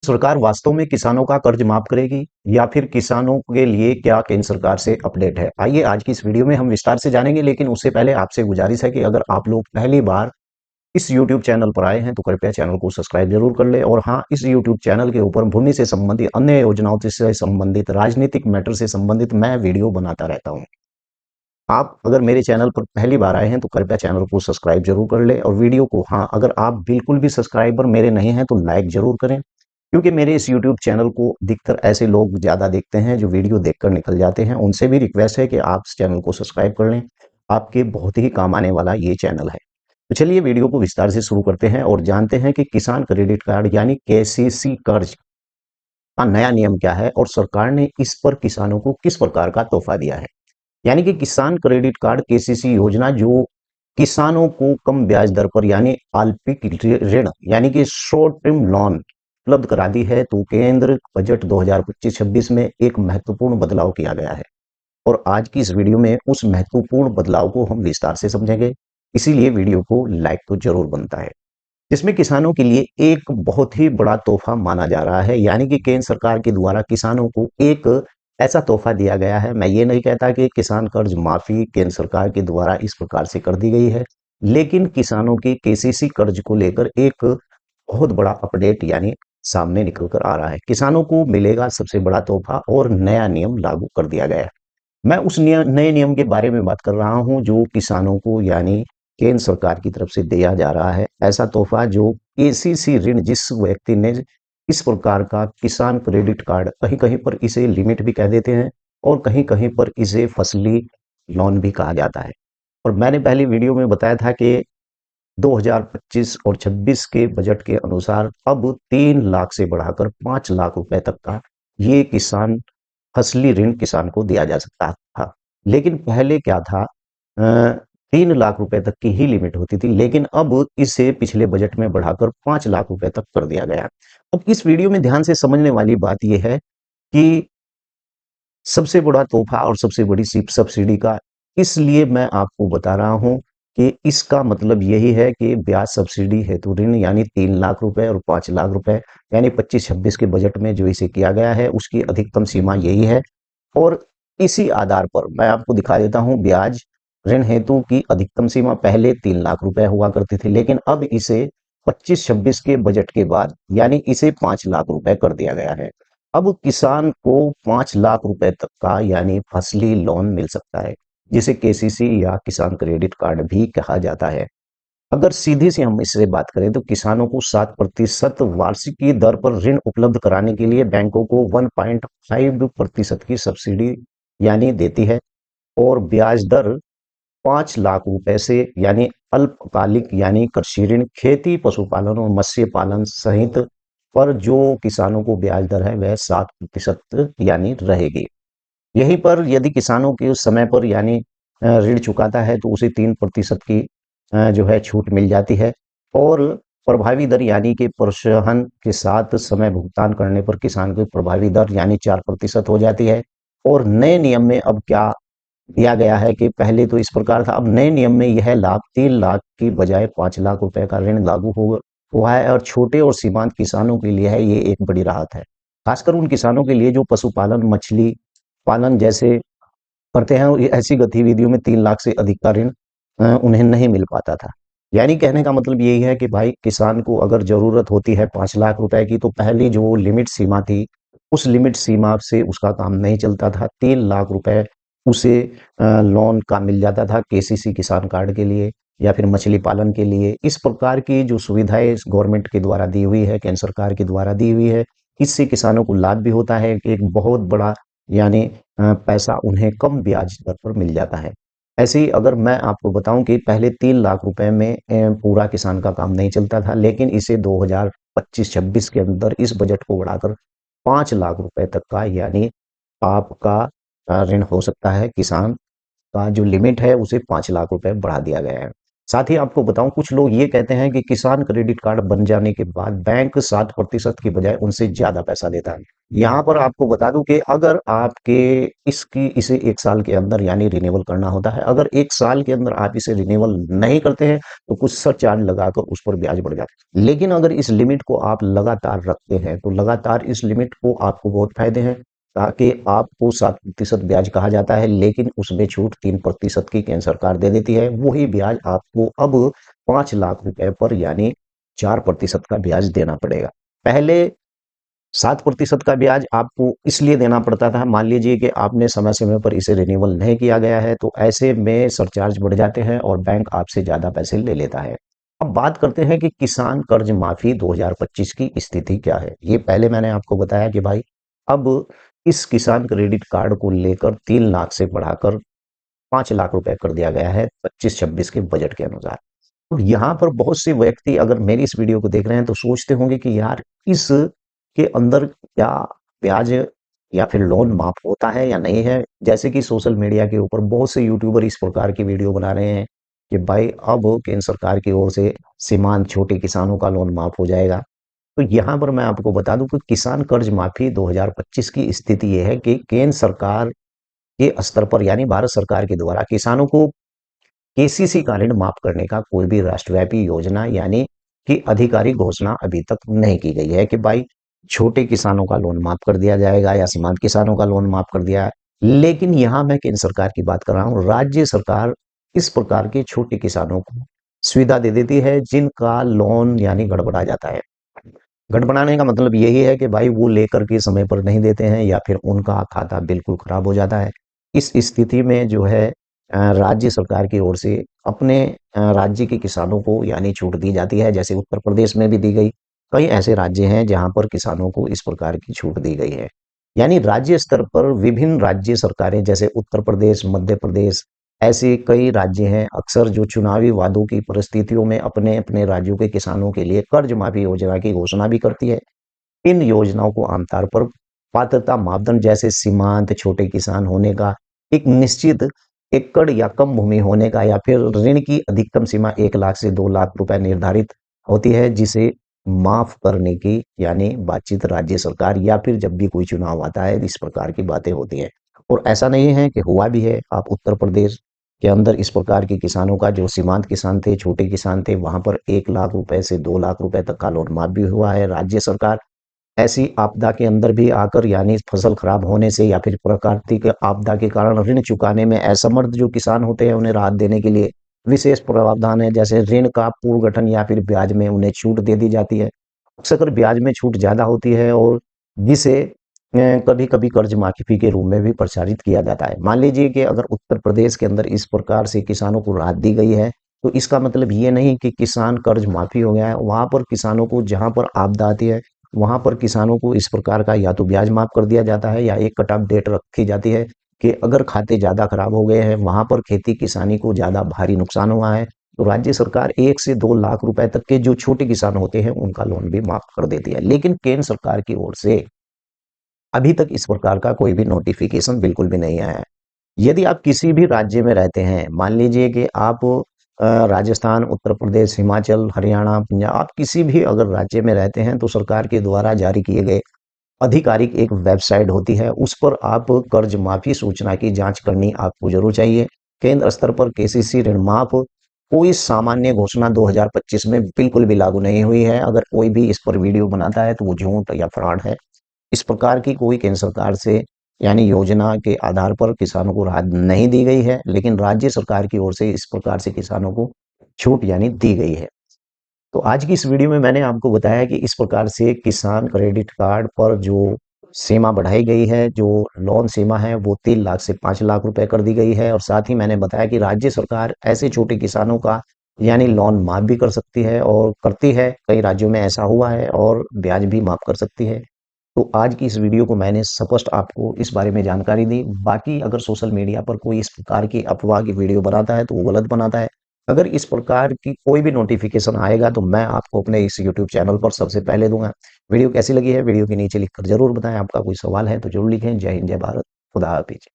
सरकार वास्तव में किसानों का कर्ज माफ करेगी या फिर किसानों के लिए क्या केंद्र सरकार से अपडेट है? आइए आज की इस वीडियो में हम विस्तार से जानेंगे, लेकिन उससे पहले आपसे गुजारिश है कि अगर आप लोग पहली बार इस YouTube चैनल पर आए हैं तो कृपया चैनल को सब्सक्राइब जरूर कर लें। और हाँ, इस YouTube चैनल के ऊपर भूमि से संबंधित अन्य योजनाओं से संबंधित राजनीतिक मैटर से संबंधित मैं वीडियो बनाता रहता हूँ। आप अगर मेरे चैनल पर पहली बार आए हैं तो कृपया चैनल को सब्सक्राइब जरूर कर लें और वीडियो को, हाँ, अगर आप बिल्कुल भी सब्सक्राइबर मेरे नहीं हैं तो लाइक जरूर करें, क्योंकि मेरे इस YouTube चैनल को अधिकतर ऐसे लोग ज़्यादा देखते हैं जो वीडियो देखकर निकल जाते हैं। उनसे भी रिक्वेस्ट है कि आप इस चैनल को सब्सक्राइब कर लें, आपके बहुत ही काम आने वाला ये चैनल है। तो चलिए वीडियो को विस्तार से शुरू करते हैं और जानते हैं कि किसान क्रेडिट कार्ड यानी केसीसी कर्ज का नया नियम क्या है और सरकार ने इस पर किसानों को किस प्रकार का तोहफा दिया है। यानी कि किसान क्रेडिट कार्ड केसीसी योजना जो किसानों को कम ब्याज दर पर यानी अल्पिक ऋण यानी कि शॉर्ट टर्म लोन उपलब्ध करा दी है। तो केंद्र बजट 2025-26 में एक महत्वपूर्ण बदलाव किया गया है और आज की इस वीडियो में उस महत्वपूर्ण बदलाव को हम विस्तार से समझेंगे। इसीलिए वीडियो को लाइक तो जरूर बनता है। जिसमें किसानों के लिए एक बहुत ही बड़ा तोहफा माना जा रहा है, यानी कि केंद्र सरकार के द्वारा किसानों को एक ऐसा तोहफा दिया गया है। मैं ये नहीं कहता कि किसान कर्ज माफी केंद्र सरकार के द्वारा इस प्रकार से कर दी गई है, लेकिन किसानों के केसीसी कर्ज को लेकर एक बहुत बड़ा अपडेट यानी सामने निकल कर आ रहा है। किसानों को मिलेगा सबसे बड़ा तोहफा और नया नियम लागू कर दिया गया है। मैं उस नए नियम के बारे में बात कर रहा हूं जो किसानों को यानी केंद्र सरकार की तरफ से दिया जा रहा है। ऐसा तोहफा जो केसीसी ऋण, जिस व्यक्ति ने इस प्रकार का किसान क्रेडिट कार्ड, कहीं कहीं पर इसे लिमिट भी कह देते हैं और कहीं कहीं पर इसे फसली लोन भी कहा जाता है। और मैंने पहली वीडियो में बताया था कि 2025 और 26 के बजट के अनुसार अब 3 लाख से बढ़ाकर 5 लाख रुपए तक का ये किसान फसली ऋण किसान को दिया जा सकता था। लेकिन पहले क्या था, 3 लाख रुपए तक की ही लिमिट होती थी, लेकिन अब इसे पिछले बजट में बढ़ाकर 5 लाख रुपए तक कर दिया गया। अब इस वीडियो में ध्यान से समझने वाली बात यह है कि सबसे बड़ा तोहफा और सबसे बड़ी सब्सिडी का इसलिए मैं आपको बता रहा हूं कि इसका मतलब यही है कि ब्याज सब्सिडी हेतु ऋण यानी 3 लाख रुपए और 5 लाख रुपए यानी 25-26 के बजट में जो इसे किया गया है उसकी अधिकतम सीमा यही है। और इसी आधार पर मैं आपको दिखा देता हूं, ब्याज ऋण हेतु की अधिकतम सीमा पहले 3 लाख रुपए हुआ करती थी, लेकिन अब इसे 25-26 के बजट के बाद यानी इसे 5 लाख रुपए कर दिया गया है। अब किसान को 5 लाख रुपए तक का यानी फसली लोन मिल सकता है, जिसे केसीसी या किसान क्रेडिट कार्ड भी कहा जाता है। अगर सीधे से हम इससे बात करें तो किसानों को 7% वार्षिकी दर पर ऋण उपलब्ध कराने के लिए बैंकों को 1.5% की सब्सिडी यानी देती है और ब्याज दर 5 लाख रुपए से यानी अल्पकालिक यानी कृषि ऋण, खेती, पशुपालन और मत्स्य पालन सहित पर जो किसानों को ब्याज दर है वह 7% यानी रहेगी। यहीं पर यदि किसानों के उस समय पर यानी ऋण चुकाता है तो उसे 3% की जो है छूट मिल जाती है। और प्रभावी दर यानी कि प्रोत्साहन के साथ समय भुगतान करने पर किसान की प्रभावी दर यानी 4% हो जाती है। और नए नियम में अब क्या दिया गया है कि पहले तो इस प्रकार था, अब नए नियम में यह लाभ 3 लाख की बजाय 5 लाख रुपए का ऋण लागू हो हुआ है और छोटे और सीमांत किसानों के लिए है ये एक बड़ी राहत है। खासकर उन किसानों के लिए जो पशुपालन, मछली पालन जैसे करते हैं, और ये ऐसी गतिविधियों में 3 लाख से अधिक का ऋण उन्हें नहीं मिल पाता था। यानी कहने का मतलब यही है कि भाई किसान को अगर जरूरत होती है 5 लाख रुपए की तो पहली जो लिमिट सीमा थी उस लिमिट सीमा से उसका काम नहीं चलता था। 3 लाख रुपए उसे लोन का मिल जाता था केसीसी किसान कार्ड के लिए या फिर मछली पालन के लिए। इस प्रकार की जो सुविधाएं गवर्नमेंट के द्वारा दी हुई है, केंद्र सरकार के द्वारा दी हुई है, इससे किसानों को लाभ भी होता है। एक बहुत बड़ा यानी पैसा उन्हें कम ब्याज दर पर मिल जाता है। ऐसे ही अगर मैं आपको बताऊं कि पहले 3 लाख रुपए में पूरा किसान का काम नहीं चलता था, लेकिन इसे 2025-26 के अंदर इस बजट को बढ़ाकर 5 लाख रुपए तक का यानी आपका ऋण हो सकता है। किसान का जो लिमिट है उसे 5 लाख रुपए बढ़ा दिया गया है। साथ ही आपको बताऊं, कुछ लोग ये कहते हैं कि किसान क्रेडिट कार्ड बन जाने के बाद बैंक 7% की बजाय उनसे ज्यादा पैसा देता है। यहाँ पर आपको बता दूं कि अगर आपके इसे 1 साल के अंदर यानी रिन्यूअल करना होता है, अगर 1 साल के अंदर आप इसे रिन्यूअल नहीं करते हैं तो कुछ सरचार्ज लगाकर उस पर ब्याज बढ़ जाता है। लेकिन अगर इस लिमिट को आप लगातार रखते हैं तो लगातार इस लिमिट को आपको बहुत फायदे हैं, ताकि आपको 7% ब्याज कहा जाता है, लेकिन उसमें छूट 3% की केंद्र सरकार दे देती है। वही ब्याज आपको अब 5 लाख रुपए पर यानी 4% का ब्याज देना पड़ेगा। पहले 7% का ब्याज आपको इसलिए देना पड़ता था, मान लीजिए कि आपने समय समय पर इसे रिन्यूअल नहीं किया गया है, तो ऐसे में सरचार्ज बढ़ जाते हैं और बैंक आपसे ज्यादा पैसे ले लेता है। अब बात करते हैं कि किसान कर्ज माफी 2025 की स्थिति क्या है। ये पहले मैंने आपको बताया कि भाई अब इस किसान क्रेडिट कार्ड को लेकर 3 लाख से बढ़ाकर 5 लाख रुपए कर दिया गया है 25-26 के बजट के अनुसार। तो यहाँ पर बहुत से व्यक्ति अगर मेरी इस वीडियो को देख रहे हैं तो सोचते होंगे कि यार इस के अंदर क्या ब्याज या फिर लोन माफ होता है या नहीं है। जैसे कि सोशल मीडिया के ऊपर बहुत से यूट्यूबर इस प्रकार की वीडियो बना रहे हैं कि भाई अब केंद्र सरकार की ओर से सीमांत छोटे किसानों का लोन माफ हो जाएगा। तो यहाँ पर मैं आपको बता दूं कि किसान कर्ज माफी 2025 की स्थिति यह है कि केंद्र सरकार के स्तर पर यानी भारत सरकार के द्वारा किसानों को केसीसी का ऋण माफ करने का कोई भी राष्ट्रव्यापी योजना यानी कि आधिकारिक घोषणा अभी तक नहीं की गई है कि भाई छोटे किसानों का लोन माफ कर दिया जाएगा या सीमांत किसानों का लोन माफ कर दिया है। लेकिन यहाँ मैं केंद्र सरकार की बात कर रहा हूँ, राज्य सरकार इस प्रकार के छोटे किसानों को सुविधा दे देती है जिनका लोन यानी गड़बड़ा जाता है। गड़बड़ाने का मतलब यही है कि भाई वो लेकर के समय पर नहीं देते हैं या फिर उनका खाता बिल्कुल खराब हो जाता है। इस स्थिति में जो है राज्य सरकार की ओर से अपने राज्य के किसानों को यानी छूट दी जाती है, जैसे उत्तर प्रदेश में भी दी गई। कई ऐसे राज्य हैं जहां पर किसानों को इस प्रकार की छूट दी गई है। यानी राज्य स्तर पर विभिन्न राज्य सरकारें जैसे उत्तर प्रदेश, मध्य प्रदेश, ऐसे कई राज्य हैं अक्सर जो चुनावी वादों की परिस्थितियों में अपने अपने राज्यों के किसानों के लिए कर्ज माफी योजना की घोषणा भी करती है। इन योजनाओं को आमतौर पर पात्रता मापदंड जैसे सीमांत छोटे किसान होने का, एक निश्चित एकड़ या कम भूमि होने का, या फिर ऋण की अधिकतम सीमा 1 लाख से 2 लाख रुपए निर्धारित होती है, जिसे माफ करने की यानी बातचीत राज्य सरकार या फिर जब भी कोई चुनाव आता है इस प्रकार की बातें होती हैं। और ऐसा नहीं है कि हुआ भी है, आप उत्तर प्रदेश के अंदर इस प्रकार के किसानों का जो सीमांत किसान थे, छोटे किसान थे, वहां पर 1 लाख रुपए से 2 लाख रुपए तक का लोन माफ भी हुआ है। राज्य सरकार ऐसी आपदा के अंदर भी आकर यानी फसल खराब होने से या फिर प्राकृतिक आपदा के कारण ऋण चुकाने में असमर्थ जो किसान होते हैं उन्हें राहत देने के लिए विशेष प्रावधान है, जैसे ऋण का पूर्व गठन या फिर ब्याज में उन्हें छूट दे दी जाती है। अक्सर ब्याज में छूट ज्यादा होती है और जिसे कभी कभी कर्ज माफी के रूप में भी प्रचारित किया जाता है। मान लीजिए कि अगर उत्तर प्रदेश के अंदर इस प्रकार से किसानों को राहत दी गई है तो इसका मतलब ये नहीं कि किसान कर्ज माफी हो गया है। वहां पर किसानों को जहां पर आपदा आती है वहां पर किसानों को इस प्रकार का या तो ब्याज माफ कर दिया जाता है या एक कट ऑफ डेट रखी जाती है कि अगर खाते ज्यादा खराब हो गए हैं, वहां पर खेती किसानी को ज्यादा भारी नुकसान हुआ है, तो राज्य सरकार 1 से 2 लाख रुपए तक के जो छोटे किसान होते हैं उनका लोन भी माफ कर देती है। लेकिन केंद्र सरकार की ओर से अभी तक इस प्रकार का कोई भी नोटिफिकेशन बिल्कुल भी नहीं आया है। यदि आप किसी भी राज्य में रहते हैं, मान लीजिए कि आप राजस्थान, उत्तर प्रदेश, हिमाचल, हरियाणा, पंजाब, आप किसी भी अगर राज्य में रहते हैं तो सरकार के द्वारा जारी किए गए आधिकारिक एक वेबसाइट होती है, उस पर आप कर्ज माफी सूचना की जांच करनी आपको जरूर चाहिए। केंद्र स्तर पर केसीसी ऋण माफ कोई सामान्य घोषणा 2025 में बिल्कुल भी लागू नहीं हुई है। अगर कोई भी इस पर वीडियो बनाता है तो वो झूठ या फ्रॉड है। इस प्रकार की कोई केंद्र सरकार से यानी योजना के आधार पर किसानों को राहत नहीं दी गई है, लेकिन राज्य सरकार की ओर से इस प्रकार से किसानों को छूट यानी दी गई है। तो आज की इस वीडियो में मैंने आपको बताया कि इस प्रकार से किसान क्रेडिट कार्ड पर जो सीमा बढ़ाई गई है, जो लोन सीमा है वो 3 लाख से 5 लाख रुपए कर दी गई है। और साथ ही मैंने बताया कि राज्य सरकार ऐसे छोटे किसानों का यानी लोन माफ भी कर सकती है और करती है, कई राज्यों में ऐसा हुआ है, और ब्याज भी माफ कर सकती है। तो आज की इस वीडियो को मैंने स्पष्ट आपको इस बारे में जानकारी दी। बाकी अगर सोशल मीडिया पर कोई इस प्रकार की अफवाह की वीडियो बनाता है तो वो गलत बनाता है। अगर इस प्रकार की कोई भी नोटिफिकेशन आएगा तो मैं आपको अपने इस यूट्यूब चैनल पर सबसे पहले दूंगा। वीडियो कैसी लगी है वीडियो के नीचे लिखकर जरूर बताएं। आपका कोई सवाल है तो जरूर लिखें। जय हिंद, जय भारत, खुदा हाफिज।